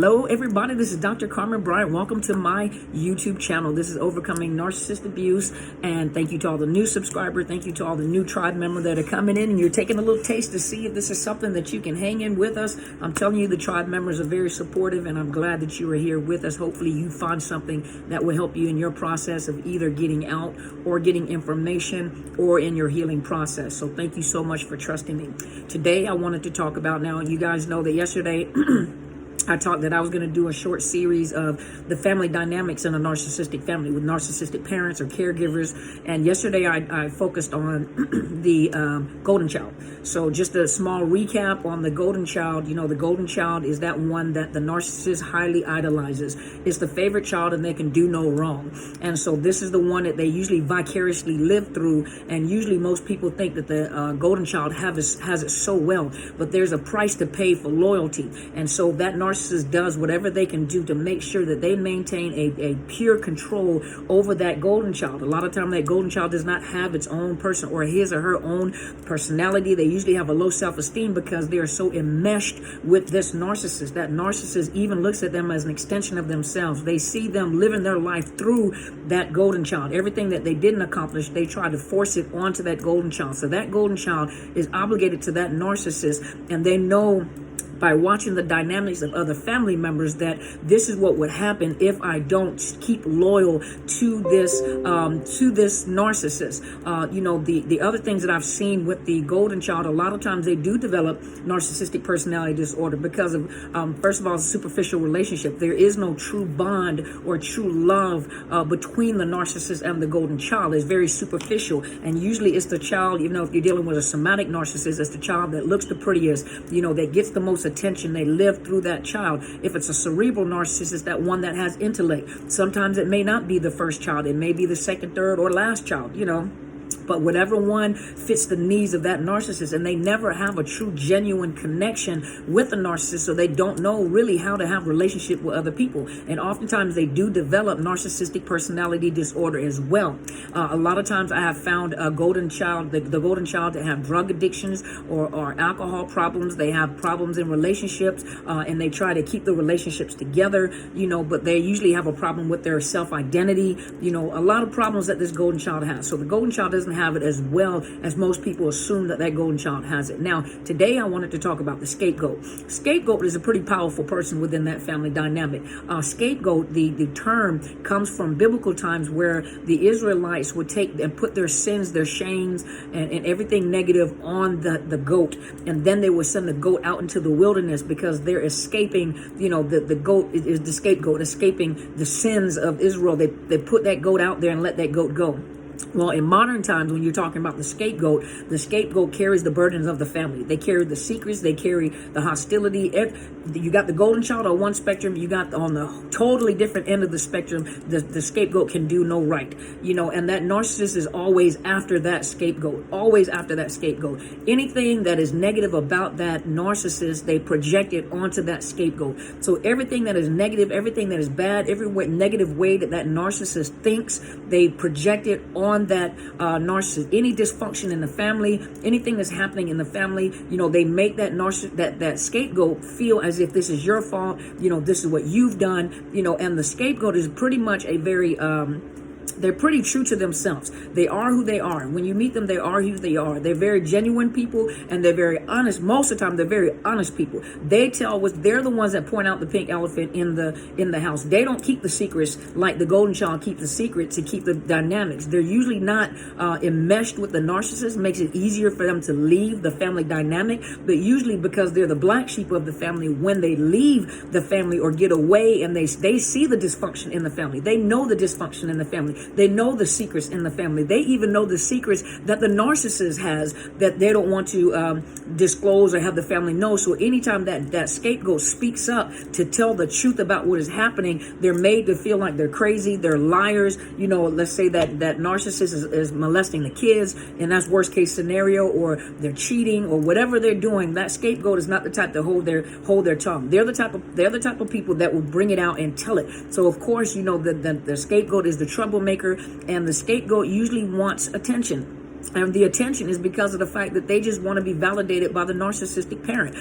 Hello everybody, this is Dr. Carmen Bryant. Welcome to my YouTube channel. This is Overcoming Narcissist Abuse, and thank you to all the new subscribers. Thank you to all the new tribe members that are coming in, and you're taking a little taste to see if this is something that you can hang in with us. I'm telling you, the tribe members are very supportive, and I'm glad that you are here with us. Hopefully you find something that will help you in your process of either getting out or getting information or in your healing process. So thank you so much for trusting me. Today I wanted to talk about, now you guys know that yesterday I talked that I was going to do a short series of the family dynamics in a narcissistic family with narcissistic parents or caregivers. And yesterday I focused on the golden child. So just a small recap on the golden child. You know, the golden child is that one that the narcissist highly idolizes. It's the favorite child and they can do no wrong. And so this is the one that they usually vicariously live through. And usually most people think that the golden child has it so well. But there's a price to pay for loyalty. And so that narcissist does whatever they can do to make sure that they maintain a pure control over that golden child. A lot of time that golden child does not have its own person or his or her own personality. They usually have a low self-esteem because they are so enmeshed with this narcissist. That narcissist even looks at them as an extension of themselves. They see them living their life through that golden child. Everything that they didn't accomplish, they try to force it onto that golden child. So that golden child is obligated to that narcissist, and they know by watching the dynamics of other family members that this is what would happen if I don't keep loyal to this narcissist. You know, the other things that I've seen with the golden child, a lot of times they do develop narcissistic personality disorder because of, first of all, superficial relationship. There is no true bond or true love between the narcissist and the golden child. It's very superficial, and usually it's the child, you know, if you're dealing with a somatic narcissist, it's the child that looks the prettiest, you know, that gets the most attention. They live through that child. If it's a cerebral narcissist, that one that has intellect. Sometimes it may not be the first child. It may be the second, third, or last child, you know. But whatever one fits the needs of that narcissist, and they never have a true, genuine connection with the narcissist, so they don't know really how to have relationship with other people. And oftentimes they do develop narcissistic personality disorder as well. A lot of times I have found a golden child, the golden child that have drug addictions or alcohol problems. They have problems in relationships, and they try to keep the relationships together, you know, but they usually have a problem with their self-identity, you know, a lot of problems that this golden child has. So the golden child doesn't have it as well as most people assume that golden child has it. Now, today I wanted to talk about the scapegoat. Scapegoat is a pretty powerful person within that family dynamic. Scapegoat, the term comes from biblical times where the Israelites would take and put their sins, their shames, and everything negative on the goat. And then they would send the goat out into the wilderness because they're escaping, you know, the goat is the scapegoat, escaping the sins of Israel. They put that goat out there and let that goat go. Well, in modern times, when you're talking about the scapegoat carries the burdens of the family. They carry the secrets. They carry the hostility. You got the golden child on one spectrum. You got on the totally different end of the spectrum, the scapegoat can do no right. You know, and that narcissist is always after that scapegoat, always after that scapegoat. Anything that is negative about that narcissist, they project it onto that scapegoat. So everything that is negative, everything that is bad, every negative way that narcissist thinks, they project it on that narcissist. Any dysfunction in the family, anything that's happening in the family, you know, they make that narcissist, that scapegoat feel as if this is your fault, you know, this is what you've done, you know. And the scapegoat is pretty much a very they're pretty true to themselves. They are who they are. When you meet them, they are who they are. They're very genuine people, and they're very honest. Most of the time, they're very honest people. They tell what they're the ones that point out the pink elephant in the house. They don't keep the secrets like the golden child keeps the secret to keep the dynamics. They're usually not enmeshed with the narcissist. Makes it easier for them to leave the family dynamic. But usually because they're the black sheep of the family, when they leave the family or get away and they see the dysfunction in the family, they know the dysfunction in the family. They know the secrets in the family. They even know the secrets that the narcissist has that they don't want to disclose or have the family know. So anytime that scapegoat speaks up to tell the truth about what is happening, they're made to feel like they're crazy, they're liars. You know, let's say that narcissist is molesting the kids, and that's worst case scenario, or they're cheating or whatever they're doing. That scapegoat is not the type to hold their tongue. They're the type of people that will bring it out and tell it. So of course, you know, the scapegoat is the troublemaker, and the scapegoat usually wants attention. And the attention is because of the fact that they just want to be validated by the narcissistic parent.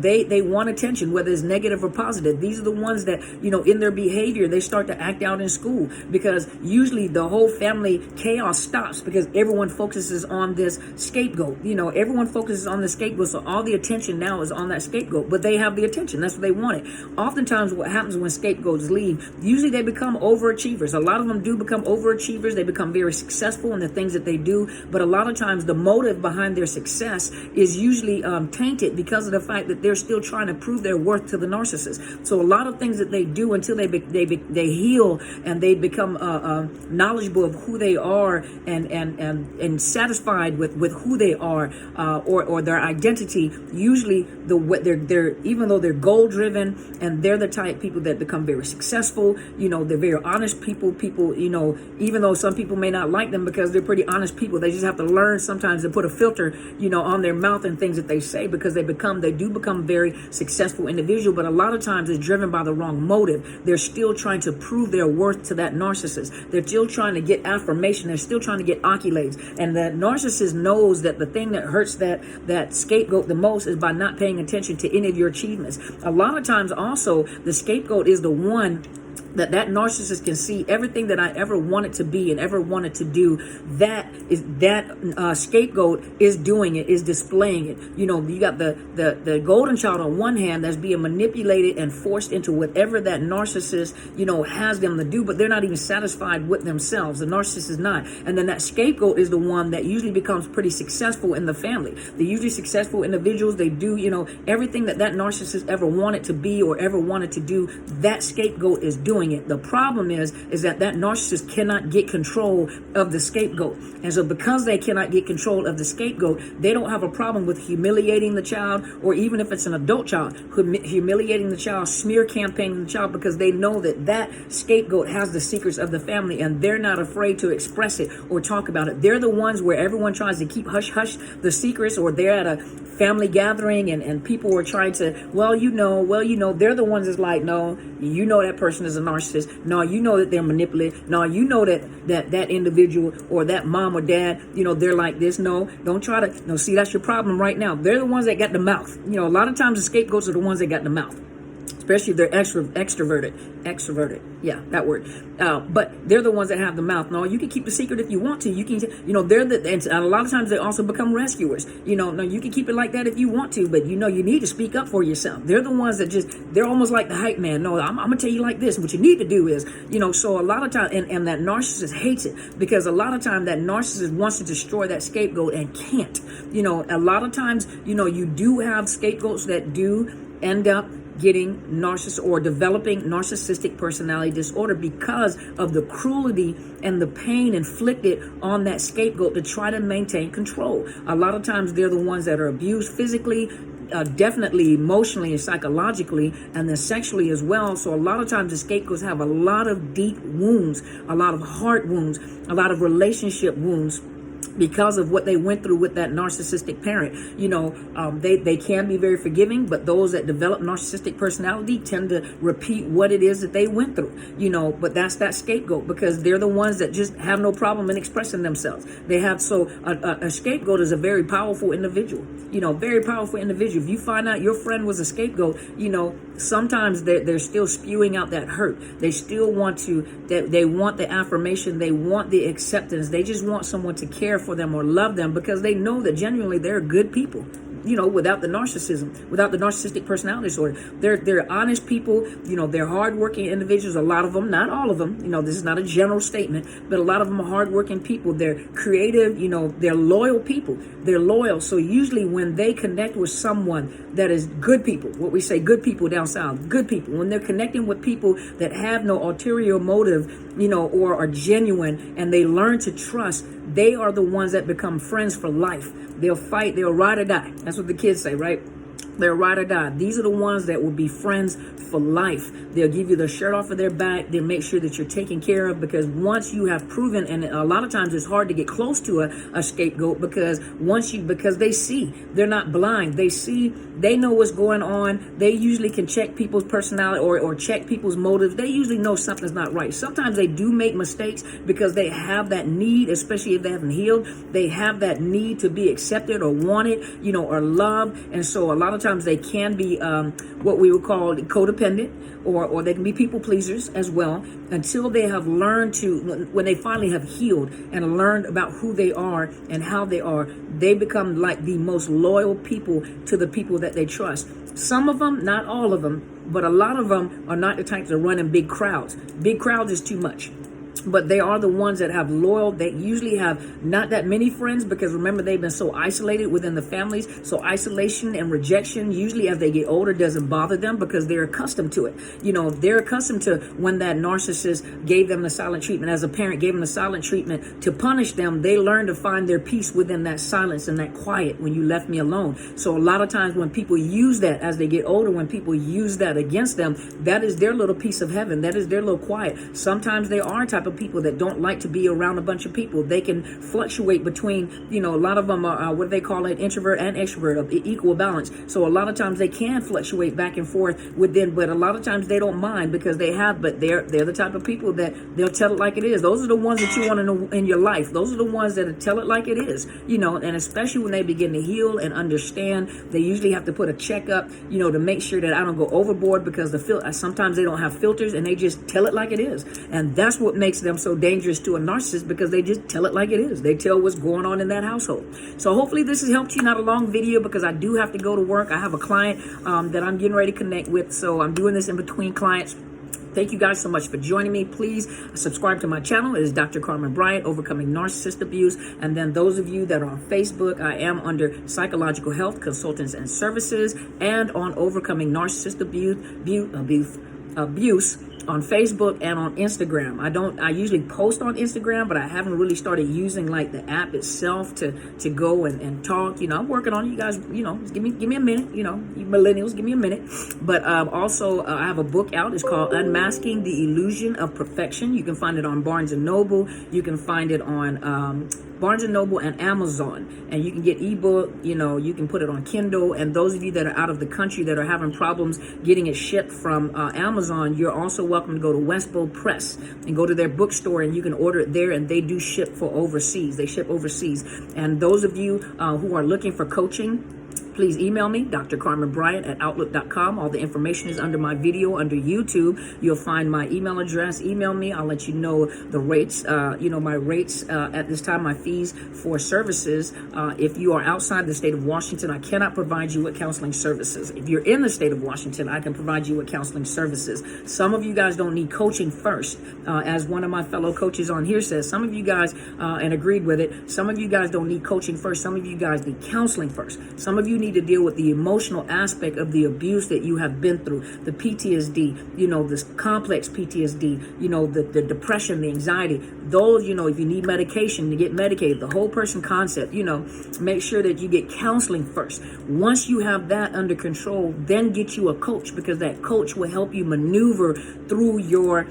They want attention, whether it's negative or positive. These are the ones that, in their behavior, they start to act out in school, because usually the whole family chaos stops because everyone focuses on this scapegoat. Everyone focuses on the scapegoat. So all the attention now is on that scapegoat, but they have the attention. That's what they wanted. Oftentimes what happens when scapegoats leave, usually they become overachievers. A lot of them do become overachievers. They become very successful in the things that they do, but a lot of times the motive behind their success is usually tainted because of the fact that they're still trying to prove their worth to the narcissist. So a lot of things that they do until they heal and they become knowledgeable of who they are and satisfied with who they are, or their identity. Usually they're even though they're goal driven and they're the type people that become very successful, they're very honest people, even though some people may not like them because they're pretty honest people, they just have to learn sometimes to put a filter, on their mouth and things that they say, because they do become very successful individual. But a lot of times it's driven by the wrong motive. They're still trying to prove their worth to that narcissist. They're still trying to get affirmation. They're still trying to get accolades. And that narcissist knows that the thing that hurts that scapegoat the most is by not paying attention to any of your achievements. A lot of times also the scapegoat is the one that narcissist can see everything that I ever wanted to be and ever wanted to do. That scapegoat is doing it, is displaying it. You got the golden child on one hand that's being manipulated and forced into whatever that narcissist, has them to do, but they're not even satisfied with themselves. The narcissist is not. And then that scapegoat is the one that usually becomes pretty successful in the family. They're usually successful individuals. They do, everything that narcissist ever wanted to be or ever wanted to do, that scapegoat is doing it. The problem is that narcissist cannot get control of the scapegoat. And so because they cannot get control of the scapegoat, they don't have a problem with humiliating the child, or even if it's an adult child, humiliating the child, smear campaigning the child, because they know that scapegoat has the secrets of the family and they're not afraid to express it or talk about it. They're the ones where everyone tries to keep hush the secrets, or they're at a family gathering and people are trying to, they're the ones that's like, no, that person is a narcissist. No, that they're manipulative. No, that individual or that mom or dad, they're like this. No, don't try to. No, see, that's your problem right now. They're the ones that got the mouth. A lot of times the scapegoats are the ones that got the mouth, especially if they're extroverted. Yeah, that word. But they're the ones that have the mouth. No, you can keep the secret if you want to. You can, and a lot of times they also become rescuers. No, you can keep it like that if you want to, but you need to speak up for yourself. They're the ones that they're almost like the hype man. No, I'm going to tell you like this. What you need to do is, so a lot of times, and that narcissist hates it, because a lot of time that narcissist wants to destroy that scapegoat and can't. A lot of times, you do have scapegoats that do end up getting narcissist or developing narcissistic personality disorder because of the cruelty and the pain inflicted on that scapegoat to try to maintain control. A lot of times they're the ones that are abused physically, definitely emotionally and psychologically, and then sexually as well. So a lot of times the scapegoats have a lot of deep wounds, a lot of heart wounds, a lot of relationship wounds, because of what they went through with that narcissistic parent. They can be very forgiving, but those that develop narcissistic personality tend to repeat what it is that they went through, but that's that scapegoat, because they're the ones that just have no problem in expressing themselves. They have, a scapegoat is a very powerful individual, very powerful individual. If you find out your friend was a scapegoat, sometimes they're still spewing out that hurt. They still want they want the affirmation. They want the acceptance. They just want someone to care for them or love them, because they know that genuinely they're good people. Without the narcissism, without the narcissistic personality disorder. They're honest people, they're hardworking individuals, a lot of them, not all of them, this is not a general statement, but a lot of them are hardworking people. They're creative, they're loyal people. They're loyal. So usually when they connect with someone that is good people, what we say good people down south, good people, when they're connecting with people that have no ulterior motive, or are genuine, and they learn to trust, they are the ones that become friends for life. They'll fight, they'll ride or die. That's what the kids say, right? They're ride or die. These are the ones that will be friends for life. They'll give you the shirt off of their back. They'll make sure that you're taken care of, because once you have proven, and a lot of times it's hard to get close to a scapegoat, because because they see, they're not blind. They see, they know what's going on. They usually can check people's personality or check people's motives. They usually know something's not right. Sometimes they do make mistakes because they have that need, especially if they haven't healed. They have that need to be accepted or wanted, or loved. And so a lot of times they can be what we would call codependent, or they can be people pleasers as well, until they have learned to, when they finally have healed and learned about who they are and how they are, they become like the most loyal people to the people that they trust. Some of them, not all of them, but a lot of them are not the types that run in big crowds. Big crowds is too much. But they are the ones that have loyal, they usually have not that many friends, because remember, they've been so isolated within the families. So isolation and rejection, usually as they get older, doesn't bother them, because they're accustomed to it. They're accustomed to when that narcissist gave them the silent treatment, as a parent gave them the silent treatment to punish them. They learn to find their peace within that silence and that quiet when you left me alone. So a lot of times when people use that as they get older, when people use that against them, that is their little piece of heaven. That is their little quiet. Sometimes they are a type of people that don't like to be around a bunch of people. They can fluctuate between, a lot of them are, what do they call it, introvert and extrovert, of equal balance. So a lot of times they can fluctuate back and forth within, but a lot of times they don't mind, because they're the type of people that they'll tell it like it is. Those are the ones that you want to know in your life. Those are the ones that tell it like it is, and especially when they begin to heal and understand, they usually have to put a checkup, to make sure that I don't go overboard, because sometimes they don't have filters and they just tell it like it is. And that's what makes them so dangerous to a narcissist, because they just tell it like it is. They tell what's going on in that household. So hopefully this has helped you. Not a long video, because I do have to go to work. I have a client that I'm getting ready to connect with, so I'm doing this in between clients. Thank you guys so much for joining me. Please subscribe to my channel. It is Dr. Carmen Bryant, Overcoming Narcissist Abuse. And then those of you that are on Facebook, I am under Psychological Health Consultants and Services, and on Overcoming Narcissist Abuse on Facebook and on Instagram. I usually post on Instagram, but I haven't really started using like the app itself to go and talk. I'm working on it. You guys, just give me a minute, you millennials, give me a minute. But also I have a book out. It's called Unmasking, the Illusion of Perfection. You can find it on Barnes & Noble. You can find it on Barnes & Noble and Amazon, and you can get ebook, you can put it on Kindle. And those of you that are out of the country that are having problems getting it shipped from Amazon, you're also welcome to go to Westbow Press and go to their bookstore, and you can order it there, and they do ship for overseas. They ship overseas. And those of you who are looking for coaching, please email me, Dr. Carmen Bryant at Outlook.com. All the information is under my video, under YouTube. You'll find my email address. Email me. I'll let you know the rates, my rates at this time, my fees for services. If you are outside the state of Washington, I cannot provide you with counseling services. If you're in the state of Washington, I can provide you with counseling services. Some of you guys don't need coaching first. As one of my fellow coaches on here says, some of you guys, and agreed with it, some of you guys don't need coaching first. Some of you guys need counseling first. Some of you need to deal with the emotional aspect of the abuse that you have been through, the PTSD, this complex PTSD, the depression, the anxiety. Those, if you need medication, to get medicated, the whole person concept, make sure that you get counseling first. Once you have that under control, then get you a coach, because that coach will help you maneuver through your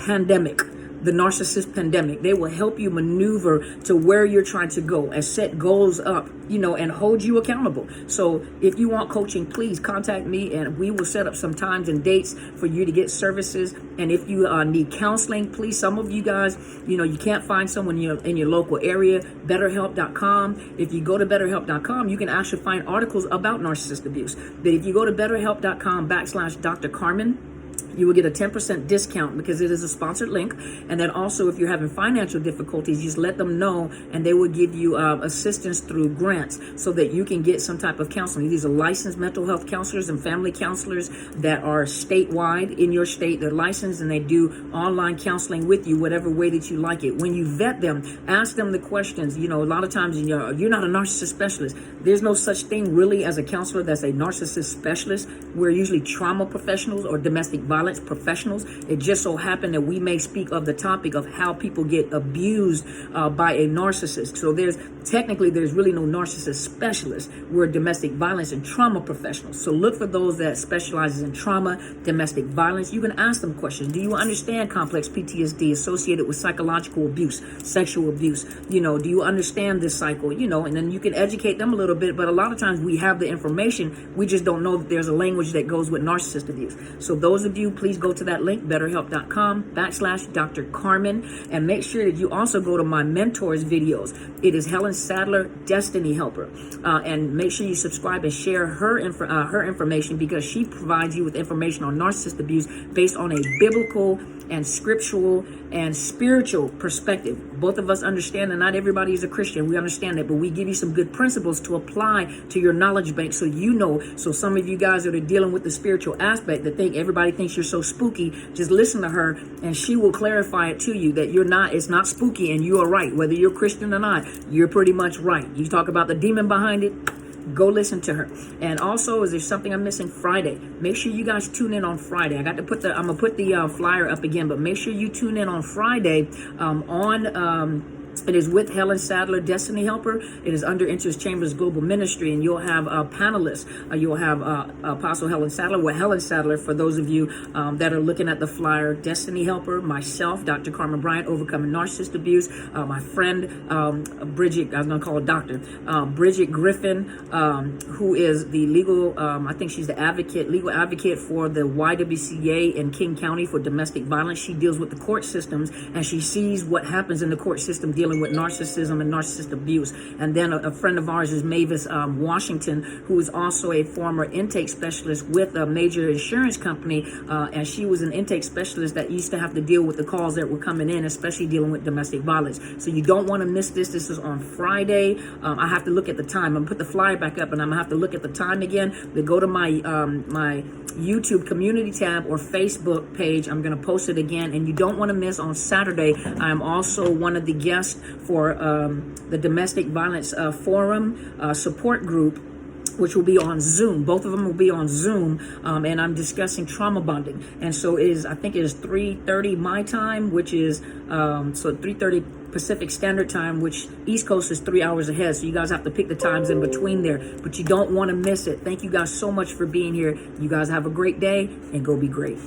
pandemic. The narcissist pandemic. They will help you maneuver to where you're trying to go and set goals up, and hold you accountable. So if you want coaching, please contact me, and we will set up some times and dates for you to get services. And if you need counseling, please, some of you guys, you can't find someone in your local area, BetterHelp.com. If you go to BetterHelp.com, you can actually find articles about narcissist abuse. But if you go to BetterHelp.com/Dr. Carmen, you will get a 10% discount, because it is a sponsored link. And then also, if you're having financial difficulties, just let them know, and they will give you assistance through grants so that you can get some type of counseling. These are licensed mental health counselors and family counselors that are statewide in your state. They're licensed, and they do online counseling with you, whatever way that you like it. When you vet them, ask them the questions. A lot of times you're not a narcissist specialist. There's no such thing really as a counselor that's a narcissist specialist. We're usually trauma professionals or domestic violence violence professionals. It just so happened that we may speak of the topic of how people get abused by a narcissist. So there's really no narcissist specialist. We're domestic violence and trauma professionals. So look for those that specializes in trauma, domestic violence. You can ask them questions. Do you understand complex PTSD associated with psychological abuse, sexual abuse? Do you understand this cycle? And then you can educate them a little bit. But a lot of times we have the information. We just don't know that there's a language that goes with narcissist abuse. So those of you, please go to that link, betterhelp.com/Dr. Carmen, and make sure that you also go to my mentor's videos. It is Helen Sadler, Destiny Helper, and make sure you subscribe and share her information, because she provides you with information on narcissist abuse based on a biblical and scriptural and spiritual perspective. Both of us understand that not everybody is a Christian. We understand that, but we give you some good principles to apply to your knowledge bank, so So some of you guys that are dealing with the spiritual aspect, that everybody thinks you're so spooky, just listen to her and she will clarify it to you that it's not spooky, and you are right. Whether you're Christian or not, you're pretty much right. You talk about the demon behind it, go listen to her. And also, is there something I'm missing? Friday. Make sure you guys tune in on Friday. I'm gonna put the flyer up again, but make sure you tune in on Friday it is with Helen Sadler, Destiny Helper. It is under Interest Chambers Global Ministry, and you'll have panelists. You'll have Apostle Helen Sadler, Helen Sadler, for those of you that are looking at the flyer, Destiny Helper, myself, Dr. Carmen Bryant, Overcoming Narcissist Abuse, my friend Bridget, I was going to call her Doctor, Bridget Griffin, who is the legal, I think she's the legal advocate for the YWCA in King County for domestic violence. She deals with the court systems, and she sees what happens in the court system dealing with narcissism and narcissist abuse. And then a friend of ours is Mavis Washington, who is also a former intake specialist with a major insurance company, and she was an intake specialist that used to have to deal with the calls that were coming in, especially dealing with domestic violence. So you don't want to miss this. This is on Friday. I have to look at the time. I'm going to put the flyer back up, and I'm going to have to look at the time again. But go to my my YouTube community tab or Facebook page. I'm going to post it again, and you don't want to miss on Saturday. I'm also one of the guests for the Domestic Violence Forum support group, which will be on Zoom. Both of them will be on Zoom, and I'm discussing trauma bonding. And so I think it is 3:30 my time, which is 3:30 Pacific Standard Time, which East Coast is 3 hours ahead. So you guys have to pick the times in between there, but you don't want to miss it. Thank you guys so much for being here. You guys have a great day, and go be great.